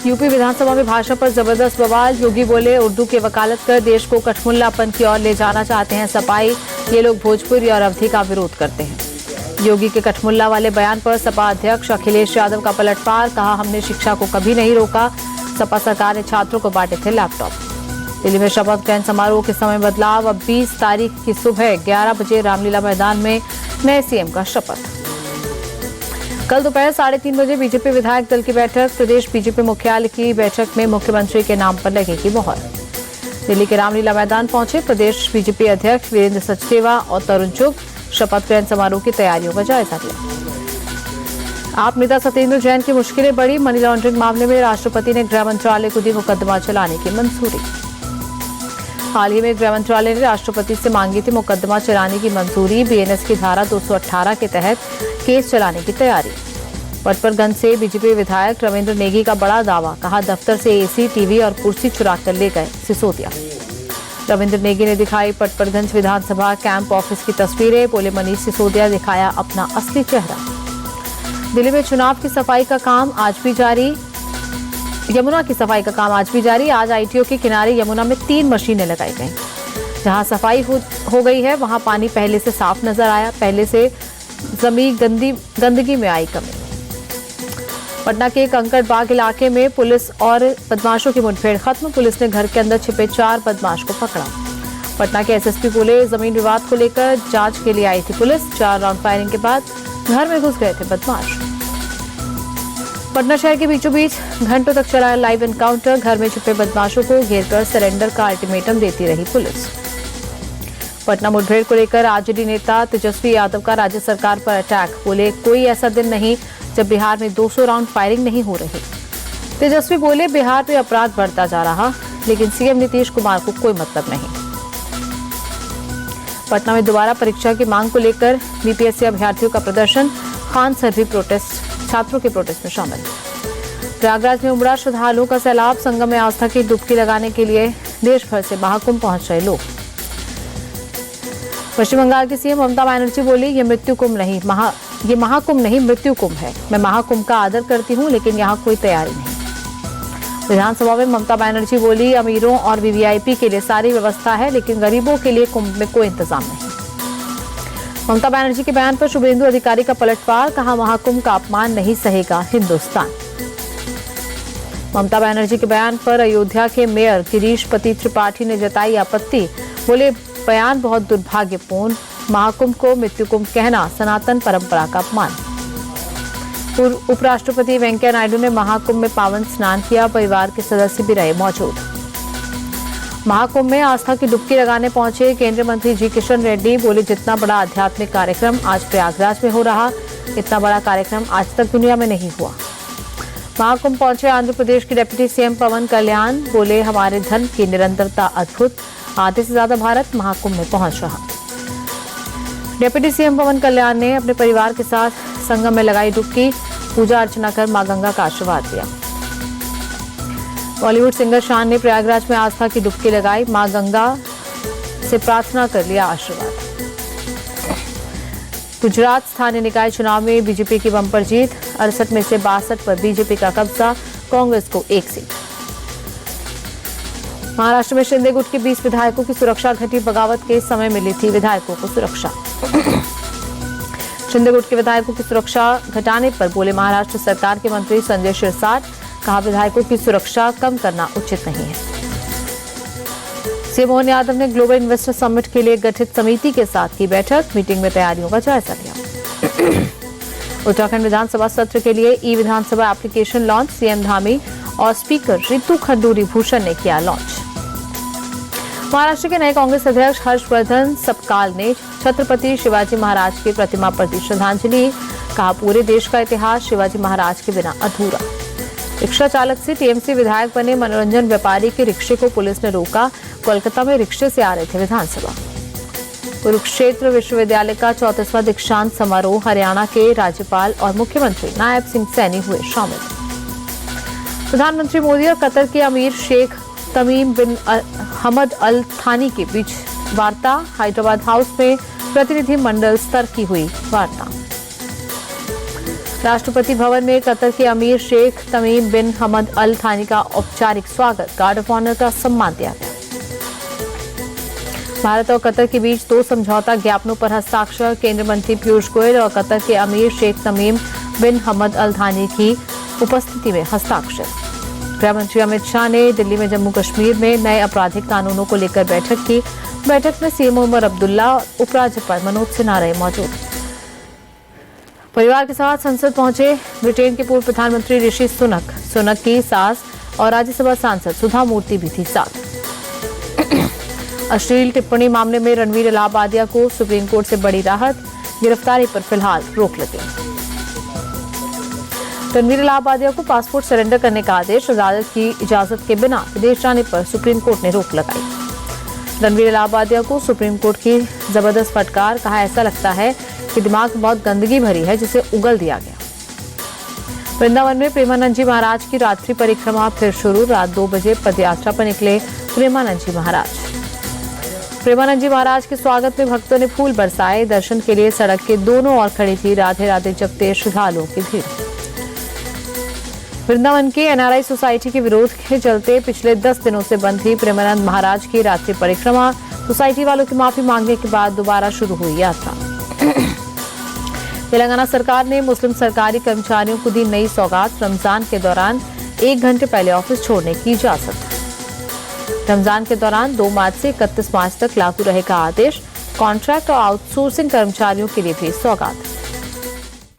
UP विधानसभा में भाषा पर जबरदस्त बवाल। योगी बोले, उर्दू की वकालत कर देश को कठमुल्लापन की ओर ले जाना चाहते हैं सपाई। ये लोग भोजपुरी और अवधी का विरोध करते हैं। योगी के कठमुल्ला वाले बयान पर सपा अध्यक्ष अखिलेश यादव का पलटवार। कहा, हमने शिक्षा को कभी नहीं रोका। सपा सरकार ने छात्रों को बांटे थे लैपटॉप। दिल्ली में शपथ ग्रहण समारोह के समय बदलाव। अब 20 तारीख की सुबह 11 बजे रामलीला मैदान में नए सीएम का शपथ। कल दोपहर 3:30 बजे बीजेपी विधायक दल की बैठक। प्रदेश बीजेपी मुख्यालय की बैठक में मुख्यमंत्री के नाम पर लगेगी मोहर। दिल्ली के रामलीला मैदान पहुंचे प्रदेश बीजेपी अध्यक्ष वीरेंद्र सचदेवा और तरुण चुग। शपथ ग्रहण समारोह की तैयारियों का जायजा लिया। आप नेता सत्येंद्र जैन की मुश्किलें बढ़ी। मनी लॉन्ड्रिंग मामले में राष्ट्रपति ने गृह मंत्रालय को दी मुकदमा चलाने की मंजूरी। हाल ही में गृह मंत्रालय ने राष्ट्रपति से मांगी थी मुकदमा चलाने की मंजूरी। बीएनएस की धारा 218 के तहत केस चलाने की तैयारी। पटपरगंज से बीजेपी विधायक रविंद्र नेगी का बड़ा दावा। कहा, दफ्तर से एसी, टीवी और कुर्सी चुरा कर ले गए सिसोदिया। रविंद्र नेगी ने दिखाई पटपरगंज विधानसभा कैंप ऑफिस की तस्वीरें। बोले, मनीष सिसोदिया दिखाया अपना असली चेहरा। दिल्ली में चुनाव की सफाई का काम आज भी जारी। यमुना की सफाई का काम आज भी जारी। आज आईटीओ के किनारे यमुना में 3 मशीनें लगाई गई। जहां सफाई हो गई है वहां पानी पहले से साफ नजर आया। पहले से जमी गंदगी में आई कमी। पटना के कंकड़ बाग इलाके में पुलिस और बदमाशों की मुठभेड़ खत्म। पुलिस ने घर के अंदर छिपे 4 बदमाश को पकड़ा। पटना के एसएसपी बोले, जमीन विवाद को लेकर जांच के लिए आई थी पुलिस। 4 राउंड फायरिंग के बाद घर में घुस गए थे बदमाश। पटना शहर के बीचों बीच घंटों तक चला लाइव एनकाउंटर। घर में छुपे बदमाशों को घेरकर सरेंडर का अल्टीमेटम देती रही पुलिस। पटना मुठभेड़ को लेकर आरजेडी नेता तेजस्वी यादव का राज्य सरकार पर अटैक। बोले, कोई ऐसा दिन नहीं जब बिहार में 200 राउंड फायरिंग नहीं हो रही। तेजस्वी बोले, बिहार में अपराध बढ़ता जा रहा, लेकिन सीएम नीतीश कुमार को कोई मतलब नहीं। पटना में दोबारा परीक्षा की मांग को लेकर बीपीएससी अभ्यर्थियों का प्रदर्शन। खान सर भी छात्रों के प्रोटेस्ट में शामिल। प्रयागराज में उमड़ा श्रद्धालुओं का सैलाब। संगम में आस्था की डुबकी लगाने के लिए देश भर से महाकुंभ पहुंच रहे लोग। पश्चिम बंगाल की सीएम ममता बनर्जी बोली, ये महाकुंभ नहीं मृत्यु कुंभ है। मैं महाकुंभ का आदर करती हूं, लेकिन यहाँ कोई तैयारी नहीं। विधानसभा में ममता बनर्जी बोली, अमीरों और वीवीआईपी के लिए सारी व्यवस्था है, लेकिन गरीबों के लिए कुंभ में कोई इंतजाम नहीं। ममता बनर्जी के बयान पर शुभेंदु अधिकारी का पलटवार। कहा, महाकुंभ का अपमान नहीं सहेगा हिंदुस्तान। ममता बनर्जी के बयान पर अयोध्या के मेयर गिरीशपति त्रिपाठी ने जताई आपत्ति। बोले, बयान बहुत दुर्भाग्यपूर्ण। महाकुंभ को मृत्यु कुंभ कहना सनातन परंपरा का अपमान। पूर्व उपराष्ट्रपति वेंकैया नायडू ने महाकुंभ में पावन स्नान किया। परिवार के सदस्य भी रहे मौजूद। महाकुंभ में आस्था की डुबकी लगाने पहुंचे केंद्रीय मंत्री जी किशन रेड्डी। बोले, जितना बड़ा आध्यात्मिक कार्यक्रम आज प्रयागराज में हो रहा, इतना बड़ा कार्यक्रम आज तक दुनिया में नहीं हुआ। महाकुंभ पहुंचे आंध्र प्रदेश के डिप्टी सीएम पवन कल्याण। बोले, हमारे धन की निरंतरता अद्भुत। आधे से ज्यादा भारत महाकुंभ में पहुंच रहा। डिप्टी सीएम पवन कल्याण ने अपने परिवार के साथ संगम में लगाई डुबकी। पूजा अर्चना कर मां गंगा का आशीर्वाद लिया। बॉलीवुड सिंगर शान ने प्रयागराज में आस्था की डुबकी लगाई। मां गंगा से प्रार्थना कर लिया आशीर्वाद। गुजरात स्थानीय निकाय चुनाव में बीजेपी की बम्पर जीत। 68 में से 62 पर बीजेपी का कब्जा। कांग्रेस को 1 सीट। महाराष्ट्र में शिंदे गुट के 20 विधायकों की सुरक्षा घटी। बगावत के समय मिली थी विधायकों को सुरक्षा। शिंदे गुट के विधायकों की सुरक्षा घटाने पर बोले महाराष्ट्र सरकार के मंत्री संजय शिरसाट। कहा, विधायकों की सुरक्षा कम करना उचित नहीं है। सीएम मोहन यादव ने ग्लोबल इन्वेस्टर समिट के लिए गठित समिति के साथ की बैठक। मीटिंग में तैयारियों का जायजा लिया। उत्तराखंड विधानसभा सत्र के लिए ई विधानसभा एप्लीकेशन लॉन्च। सीएम धामी और स्पीकर रितु खंडूरी भूषण ने किया लॉन्च। महाराष्ट्र के नए कांग्रेस अध्यक्ष हर्षवर्धन सपकाल ने छत्रपति शिवाजी महाराज की प्रतिमा पर दी श्रद्धांजलि। कहा, पूरे देश का इतिहास शिवाजी महाराज के बिना अधूरा। रिक्शा चालक से टीएमसी विधायक बने मनोरंजन व्यापारी के रिक्शे को पुलिस ने रोका। कोलकाता में रिक्शे से आ रहे थे विधानसभा। कुरुक्षेत्र विश्वविद्यालय का 34वां दीक्षांत समारोह। हरियाणा के राज्यपाल और मुख्यमंत्री नायब सिंह सैनी हुए शामिल। प्रधानमंत्री मोदी और कतर के अमीर शेख तमीम बिन हमद अल थानी के बीच वार्ता। हैदराबाद हाउस में प्रतिनिधि मंडल स्तर की हुई वार्ता। राष्ट्रपति भवन में कतर के अमीर शेख तमीम बिन हमद अल थानी का औपचारिक स्वागत, गार्ड ऑफ ऑनर का सम्मान दिया गया। भारत और कतर के बीच 2 समझौता ज्ञापनों पर हस्ताक्षर, केंद्रीय मंत्री पीयूष गोयल और कतर के अमीर शेख तमीम बिन हमद अल थानी की उपस्थिति में हस्ताक्षर। गृह मंत्री अमित शाह ने दिल्ली में जम्मू कश्मीर में नए आपराधिक कानूनों को लेकर बैठक की। बैठक में सीएम उमर अब्दुल्ला और उपराज्यपाल मनोज सिन्हा रहे मौजूद। परिवार के साथ संसद पहुंचे ब्रिटेन के पूर्व प्रधानमंत्री ऋषि सुनक। सुनक की सास और राज्यसभा सांसद सुधा मूर्ति भी थी साथ। अश्लील टिप्पणी मामले में रणवीर इलाहाबादिया को सुप्रीम कोर्ट से बड़ी राहत, गिरफ्तारी पर फिलहाल रोक लगी। रणवीर इलाहाबादिया को पासपोर्ट सरेंडर करने का आदेश, अदालत की इजाजत के बिना विदेश जाने पर सुप्रीम कोर्ट ने रोक लगाई। रणवीर इलाहाबादिया को सुप्रीम कोर्ट की जबरदस्त फटकार, कहा ऐसा लगता है कि दिमाग में बहुत गंदगी भरी है जिसे उगल दिया गया। वृंदावन में प्रेमानंद जी महाराज की रात्रि परिक्रमा फिर शुरू, रात 2 बजे पदयात्रा पर निकले प्रेमानंद जी महाराज। प्रेमानंद जी महाराज के स्वागत में भक्तों ने फूल बरसाए। दर्शन के लिए सड़क के दोनों ओर खड़ी थी राधे राधे जपते श्रद्धालुओं की भीड़। वृंदावन के एनआरआई सोसाइटी के विरोध के चलते पिछले 10 दिनों से बंद थी प्रेमानंद महाराज की रात्रि परिक्रमा। सोसाइटी वालों की माफी मांगने के बाद दोबारा शुरू हुई यात्रा। तेलंगाना सरकार ने मुस्लिम सरकारी कर्मचारियों को दी नई सौगात, रमजान के दौरान 1 घंटे पहले ऑफिस छोड़ने की इजाजत। रमजान के दौरान 2 मार्च से 31 मार्च तक लागू रहेगा आदेश। कॉन्ट्रैक्ट और आउटसोर्सिंग कर्मचारियों के लिए भी सौगात।